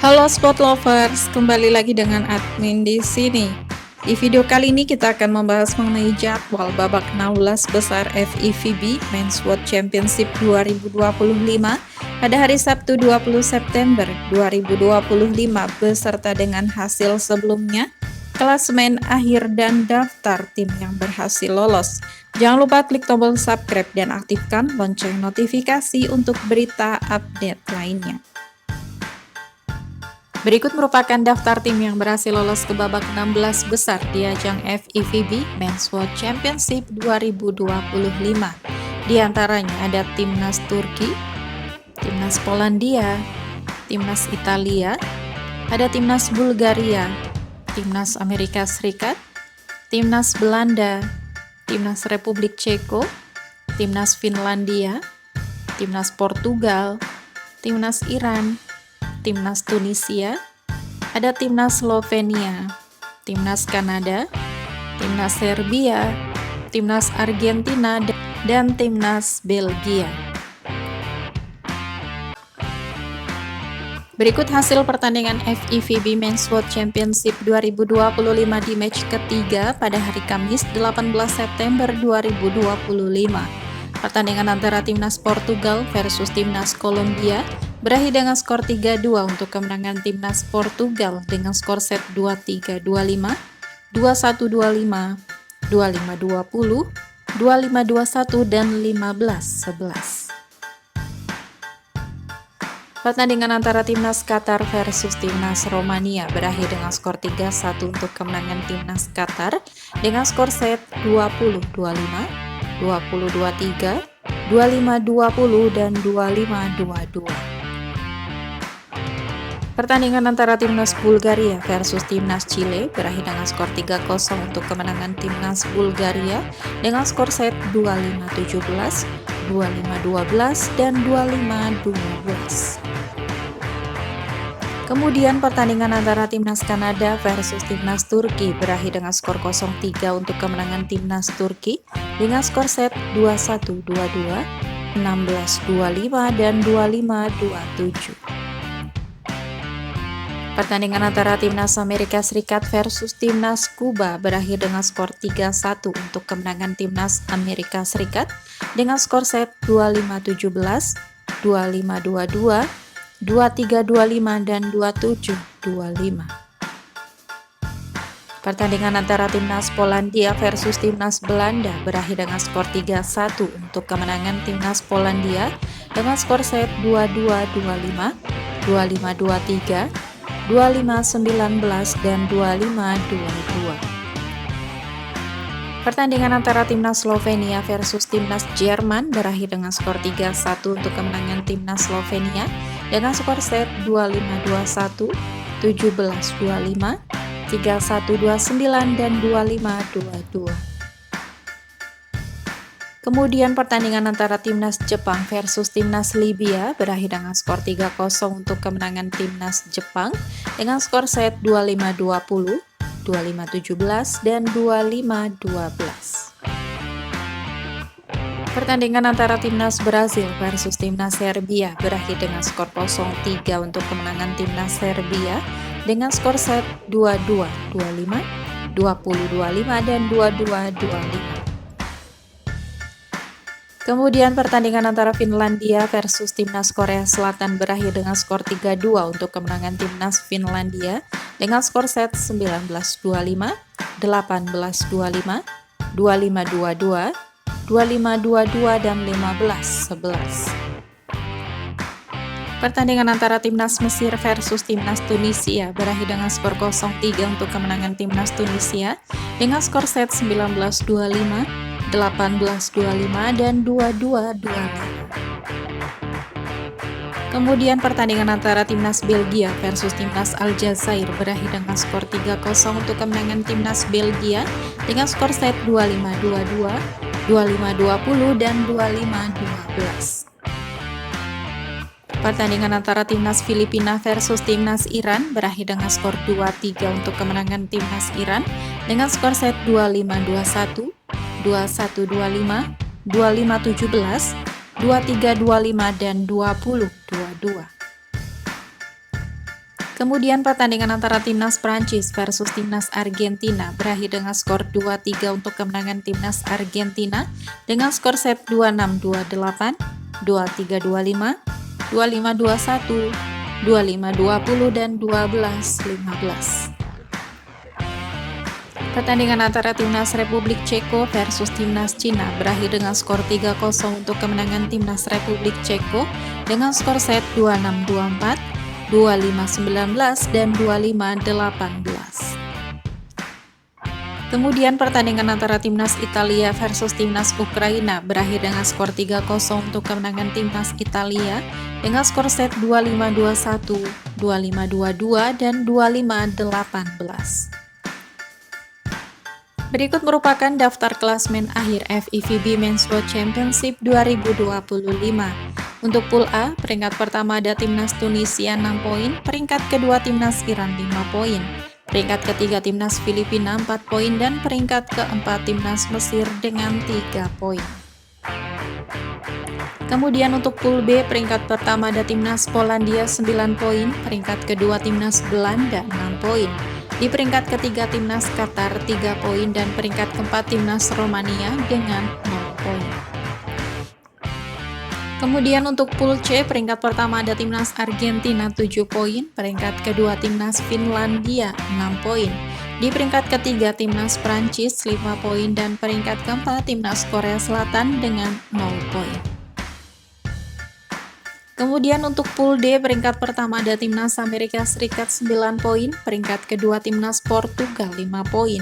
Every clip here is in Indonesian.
Halo Sport Lovers, kembali lagi dengan admin di sini. Di video kali ini kita akan membahas mengenai jadwal babak 16 besar FIVB Men's World Championship 2025 pada hari Sabtu 20 September 2025 beserta dengan hasil sebelumnya, klasemen akhir dan daftar tim yang berhasil lolos. Jangan lupa klik tombol subscribe dan aktifkan lonceng notifikasi untuk berita update lainnya. Berikut merupakan daftar tim yang berhasil lolos ke babak 16 besar di ajang FIVB Men's World Championship 2025. Di antaranya ada timnas Turki, timnas Polandia, timnas Italia, ada timnas Bulgaria, timnas Amerika Serikat, timnas Belanda, timnas Republik Ceko, timnas Finlandia, timnas Portugal, timnas Iran, timnas Tunisia, ada timnas Slovenia, timnas Kanada, timnas Serbia, timnas Argentina, dan timnas Belgia. Berikut hasil pertandingan FIVB Men's World Championship 2025 di match ketiga pada hari Kamis 18 September 2025. Pertandingan antara timnas Portugal versus timnas Kolombia berakhir dengan skor 3-2 untuk kemenangan timnas Portugal dengan skor set 2-3, 2-5, 2-1, 2-5, 2-5, 20, 25-21, dan 15-11. Pertandingan antara timnas Qatar versus timnas Romania berakhir dengan skor 3-1 untuk kemenangan timnas Qatar dengan skor set 20-25, 20-23, 25-20, dan 25-22. Pertandingan antara timnas Bulgaria versus timnas Chile berakhir dengan skor 3-0 untuk kemenangan timnas Bulgaria dengan skor set 25-17, 25-12, dan 25-12. Kemudian pertandingan antara timnas Kanada versus timnas Turki berakhir dengan skor 0-3 untuk kemenangan timnas Turki dengan skor set 21-22, 16-25, dan 25-27. Pertandingan antara timnas Amerika Serikat versus timnas Kuba berakhir dengan skor 3-1 untuk kemenangan timnas Amerika Serikat dengan skor set 25-17, 25-22, 23-25, dan 27-25. Pertandingan antara timnas Polandia versus timnas Belanda berakhir dengan skor 3-1 untuk kemenangan timnas Polandia dengan skor set 22-25, 25-23, 25-19, dan 25-22. Pertandingan antara timnas Slovenia versus timnas Jerman berakhir dengan skor 3-1 untuk kemenangan timnas Slovenia dengan skor set 25-21, 17-25, 31-29, dan 25-22. Kemudian pertandingan antara timnas Jepang versus timnas Libya berakhir dengan skor 3-0 untuk kemenangan timnas Jepang dengan skor set 25-20, 25-17, dan 25-12. Pertandingan antara timnas Brasil versus timnas Serbia berakhir dengan skor 0-3 untuk kemenangan timnas Serbia dengan skor set 22-25, 20-25, dan 22-25. Kemudian pertandingan antara Finlandia versus timnas Korea Selatan berakhir dengan skor 3-2 untuk kemenangan timnas Finlandia dengan skor set 19-25, 18-25, 25-22, 25-22, dan 15-11. Pertandingan antara timnas Mesir versus timnas Tunisia berakhir dengan skor 0-3 untuk kemenangan timnas Tunisia dengan skor set 19-25, 18-25, dan 22-25. Kemudian pertandingan antara timnas Belgia versus timnas Aljazair berakhir dengan skor 3-0 untuk kemenangan timnas Belgia dengan skor set 25-22, 25-20, dan 25-12. Pertandingan antara timnas Filipina versus timnas Iran berakhir dengan skor 2-3 untuk kemenangan timnas Iran dengan skor set 25-21, 21-25, 25-17, 23-25, dan 20-22. Kemudian pertandingan antara timnas Prancis versus timnas Argentina berakhir dengan skor 2-3 untuk kemenangan timnas Argentina dengan skor set 26, 28, 23, 25, 25, 21, 25, 20, dan 12, 15. Pertandingan antara timnas Republik Ceko versus timnas Cina berakhir dengan skor 3-0 untuk kemenangan timnas Republik Ceko dengan skor set 26, 24, 25-19, dan 25-18. Kemudian pertandingan antara timnas Italia versus timnas Ukraina berakhir dengan skor 3-0 untuk kemenangan timnas Italia dengan skor set 25-21, 25-22, dan 25-18. Berikut merupakan daftar klasmen akhir FIVB Men's World Championship 2025. Untuk Pool A, peringkat pertama ada timnas Tunisia 6 poin, peringkat kedua timnas Iran 5 poin, peringkat ketiga timnas Filipina 4 poin, dan peringkat keempat timnas Mesir dengan 3 poin. Kemudian untuk Pool B, peringkat pertama ada timnas Polandia 9 poin, peringkat kedua timnas Belanda 6 poin. Di peringkat ketiga timnas Qatar 3 poin dan peringkat keempat timnas Romania dengan 0 poin. Kemudian untuk Pool C, peringkat pertama ada timnas Argentina 7 poin, peringkat kedua timnas Finlandia 6 poin. Di peringkat ketiga timnas Prancis 5 poin dan peringkat keempat timnas Korea Selatan dengan 0 poin. Kemudian untuk Pool D, peringkat pertama ada timnas Amerika Serikat 9 poin, peringkat kedua timnas Portugal 5 poin.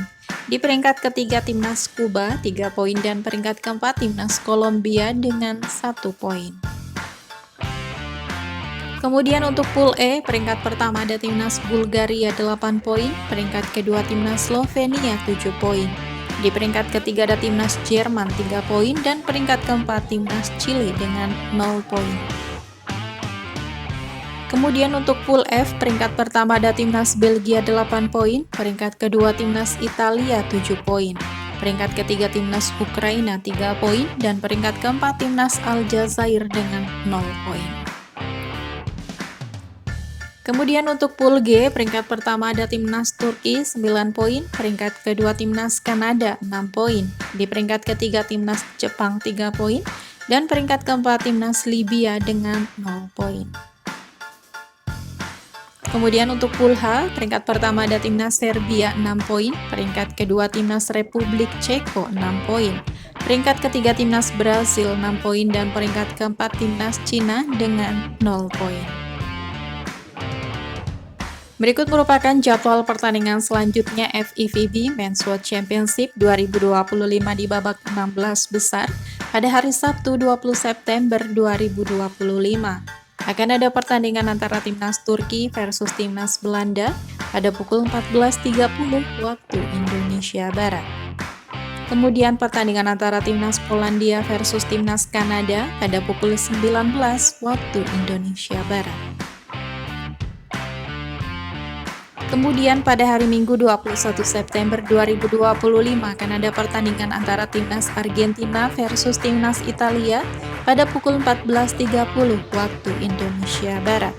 Di peringkat ketiga timnas Kuba 3 poin dan peringkat keempat timnas Kolombia dengan 1 poin. Kemudian untuk Pool E, peringkat pertama ada timnas Bulgaria 8 poin, peringkat kedua timnas Slovenia 7 poin. Di peringkat ketiga ada timnas Jerman 3 poin dan peringkat keempat timnas Chili dengan 0 poin. Kemudian untuk Pool F, peringkat pertama ada timnas Belgia 8 poin, peringkat kedua timnas Italia 7 poin, peringkat ketiga timnas Ukraina 3 poin, dan peringkat keempat timnas Aljazair dengan 0 poin. Kemudian untuk Pool G, peringkat pertama ada timnas Turki 9 poin, peringkat kedua timnas Kanada 6 poin, di peringkat ketiga timnas Jepang 3 poin, dan peringkat keempat timnas Libya dengan 0 poin. Kemudian untuk Pool H, peringkat pertama ada timnas Serbia 6 poin, peringkat kedua timnas Republik Ceko 6 poin, peringkat ketiga timnas Brasil 6 poin, dan peringkat keempat timnas Cina dengan 0 poin. Berikut merupakan jadwal pertandingan selanjutnya FIVB Men's World Championship 2025 di babak 16 besar pada hari Sabtu 20 September 2025. Akan ada pertandingan antara timnas Turki versus timnas Belanda pada pukul 14.30 waktu Indonesia Barat. Kemudian pertandingan antara timnas Polandia versus timnas Kanada pada pukul 19 waktu Indonesia Barat. Kemudian pada hari Minggu 21 September 2025 akan ada pertandingan antara timnas Argentina versus timnas Italia pada pukul 14.30 waktu Indonesia Barat.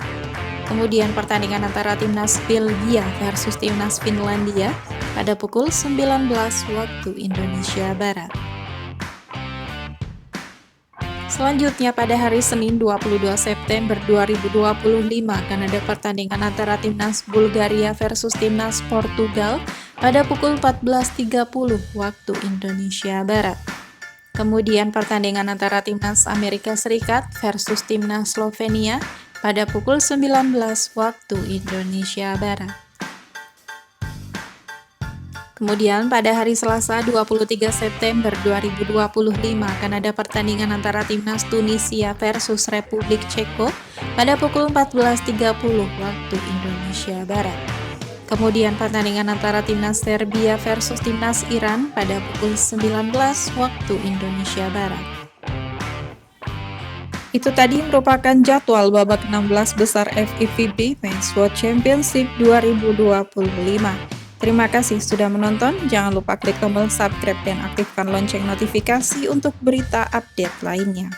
Kemudian pertandingan antara timnas Belgia versus timnas Finlandia pada pukul 19 waktu Indonesia Barat. Selanjutnya pada hari Senin 22 September 2025 akan ada pertandingan antara timnas Bulgaria versus timnas Portugal pada pukul 14.30 waktu Indonesia Barat. Kemudian pertandingan antara timnas Amerika Serikat versus timnas Slovenia pada pukul 19 waktu Indonesia Barat. Kemudian pada hari Selasa 23 September 2025 akan ada pertandingan antara timnas Tunisia versus Republik Ceko pada pukul 14.30 waktu Indonesia Barat. Kemudian pertandingan antara timnas Serbia versus timnas Iran pada pukul 19 waktu Indonesia Barat. Itu tadi merupakan jadwal babak 16 besar FIVB Men's World Championship 2025. Terima kasih sudah menonton, jangan lupa klik tombol subscribe dan aktifkan lonceng notifikasi untuk berita update lainnya.